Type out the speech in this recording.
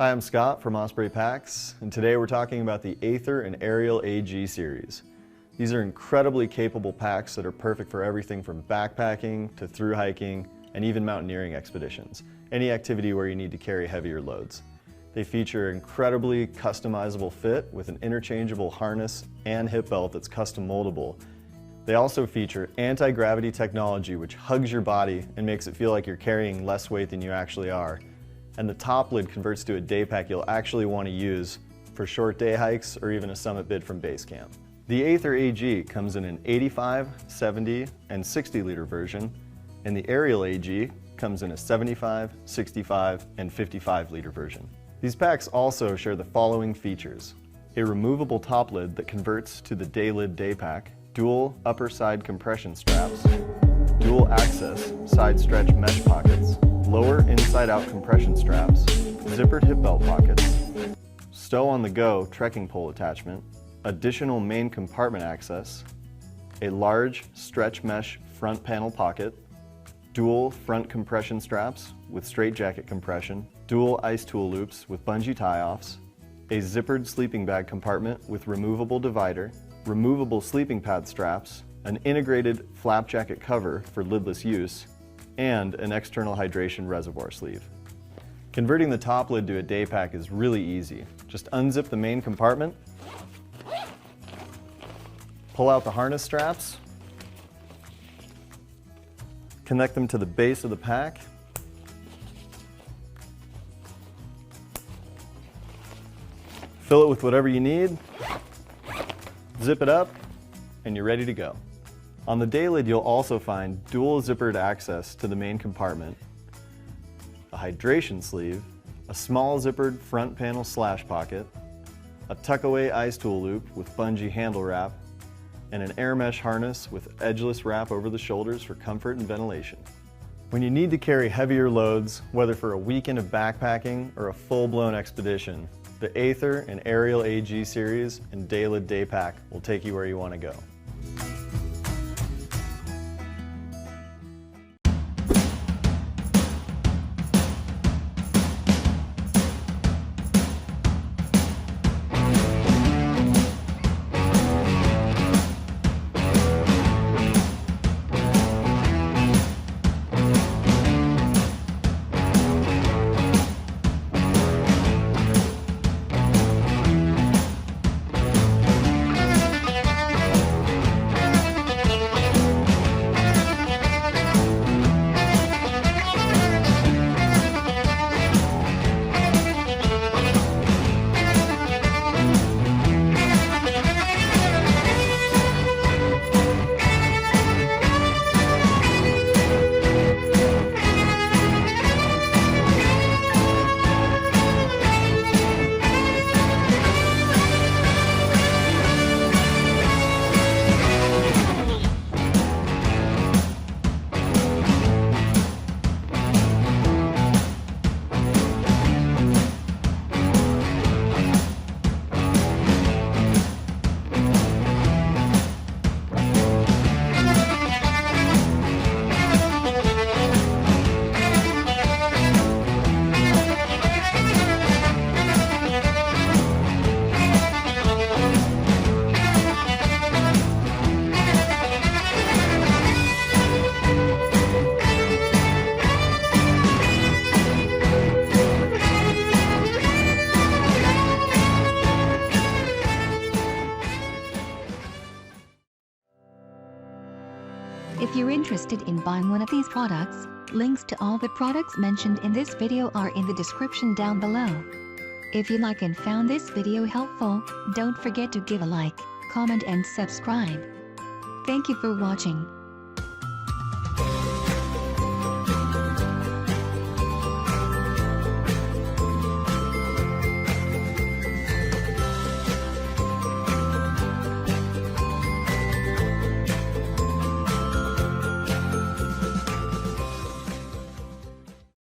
Hi, I'm Scott from Osprey Packs, and today we're talking about the Aether and Ariel AG series. These are incredibly capable packs that are perfect for everything from backpacking to through hiking and even mountaineering expeditions, any activity where you need to carry heavier loads. They feature incredibly customizable fit with an interchangeable harness and hip belt that's custom moldable. They also feature anti-gravity technology which hugs your body and makes it feel like you're carrying less weight than you actually are. And the top lid converts to a day pack you'll actually want to use for short day hikes or even a summit bid from base camp. The Aether AG comes in an 85, 70, and 60 liter version, and the Ariel AG comes in a 75, 65, and 55 liter version. These packs also share the following features: a removable top lid that converts to the day lid day pack, dual upper side compression straps, dual access side stretch mesh pockets, lower inside-out compression straps, zippered hip belt pockets, stow on the go trekking pole attachment, additional main compartment access, a large stretch mesh front panel pocket, dual front compression straps with straight jacket compression, dual ice tool loops with bungee tie-offs, a zippered sleeping bag compartment with removable divider, removable sleeping pad straps, an integrated flap jacket cover for lidless use, and an external hydration reservoir sleeve. Converting the top lid to a day pack is really easy. Just unzip the main compartment, pull out the harness straps, connect them to the base of the pack, fill it with whatever you need, zip it up, and you're ready to go. On the day lid, you'll also find dual zippered access to the main compartment, a hydration sleeve, a small zippered front panel slash pocket, a tuck-away ice tool loop with bungee handle wrap, and an air mesh harness with edgeless wrap over the shoulders for comfort and ventilation. When you need to carry heavier loads, whether for a weekend of backpacking or a full-blown expedition, the Aether and Ariel AG series and day lid day pack will take you where you want to go. If you're interested in buying one of these products, links to all the products mentioned in this video are in the description down below. If you like and found this video helpful, don't forget to give a like, comment and subscribe. Thank you for watching.